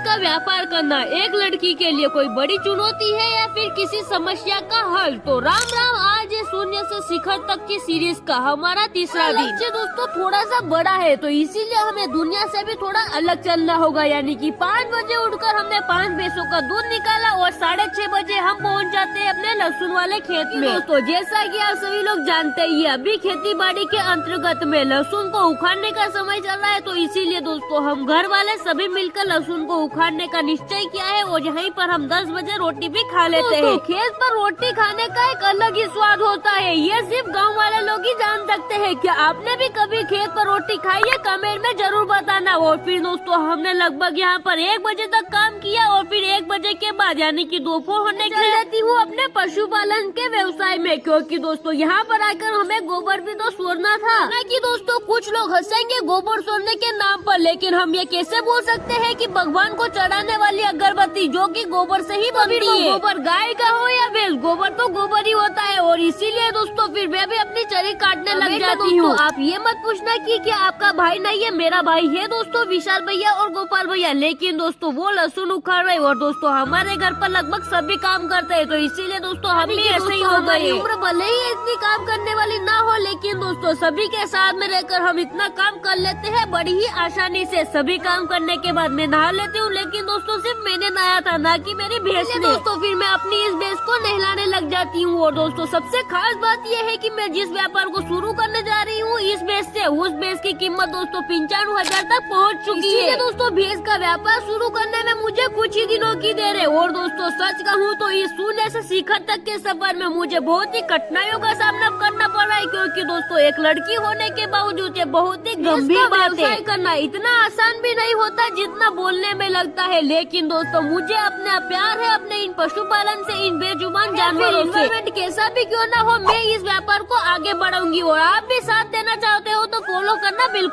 का व्यापार करना एक लड़की के लिए कोई बड़ी चुनौती है या फिर किसी समस्या का हल? तो राम राम, आज ये शून्य से शिखर तक की सीरीज का हमारा तीसरा दिन। दोस्तों थोड़ा सा बड़ा है तो इसीलिए हमें दुनिया से भी थोड़ा अलग चलना होगा, यानी कि 5 बजे उठकर हमने 5 भैंसों का दूध निकाला और 6:30 बजे हम पहुंच जाते हैं अपने लहसुन वाले खेत में। दोस्तों जैसा कि आप सभी लोग जानते ही हैं, अभी खेती बाड़ी के अंतर्गत में लहसुन को उखाड़ने का समय चल रहा है, तो इसीलिए दोस्तों हम घर वाले सभी मिलकर लहसुन को उखाड़ने का निश्चय किया है और यहीं पर हम 10 बजे रोटी भी खा लेते हैं। खेत पर रोटी खाने का एक अलग ही स्वाद होता है, ये सिर्फ गाँव वाले लोग ही जान सकते हैं। क्या आपने भी कभी खेत पर रोटी खाई है? कमेंट में जरूर बताना। और फिर दोस्तों हमने लगभग यहाँ पर 1 बजे तक काम किया और फिर 1 बजे के बाद यानी कि दोपहर होने के रहती हूँ अपने पशुपालन के व्यवसाय में, क्योंकि दोस्तों यहाँ पर आकर हमें गोबर भी तो सोड़ना था ना। कि दोस्तों कुछ लोग हंसेंगे गोबर सोड़ने के नाम पर, लेकिन हम ये कैसे बोल सकते हैं कि भगवान को चढ़ाने वाली अगरबत्ती जो कि गोबर से ही बनती है, गोबर गाय का हो या भैंस, गोबर तो गोबर ही होता है। और इसीलिए दोस्तों फिर मैं भी अपनी चरी काटने लग जाती हूँ। आप ये मत पूछना कि क्या आपका भाई नहीं है, मेरा भाई है दोस्तों, विशाल भैया और गोपाल भैया, लेकिन दोस्तों वो लहसुन उखाड़ रहे और दोस्तों हमारे घर पर लगभग सभी काम करते हैं, तो इसीलिए दोस्तों हम भी ऐसे ही हो गए। उम्र भले ही इतनी काम करने वाली ना हो, लेकिन दोस्तों सभी के साथ में रहकर हम इतना काम कर लेते हैं बड़ी ही आसानी से। सभी काम करने के बाद मैं नहा लेती हूँ, लेकिन दोस्तों सिर्फ मैंने नहाया था, ना कि मेरी भैंस ने। दोस्तों फिर मैं अपनी इस भैंस को नहलाने लग जाती हूँ। और दोस्तों सबसे खास बात यह है कि मैं जिस व्यापार को शुरू करने जा रही हूँ इस भैंस से, उस भैंस की कीमत दोस्तों 95,000 तक पहुँच चुकी है। दोस्तों भैंस का व्यापार शुरू करने में मुझे कुछ ही दिनों की देर है। और दोस्तों सच कहूँ तो इस शून्य से शिखर तक के सफर में मुझे बहुत ही कठिनाइयों का सामना करना पड़ रहा है, क्योंकि दोस्तों एक लड़की होने के बावजूद ये बहुत ही गंभीर बात है। करना इतना आसान भी नहीं होता जितना बोलने में लगता है, लेकिन दोस्तों मुझे अपना प्यार है अपने इन पशुपालन से, इन बेजुबान जानवरों से। कैसा भी क्यों ना हो, मैं इस व्यापार को आगे बढ़ाऊंगी और आप भी साथ देना चाहते हो तो फॉलो करना बिल्कुल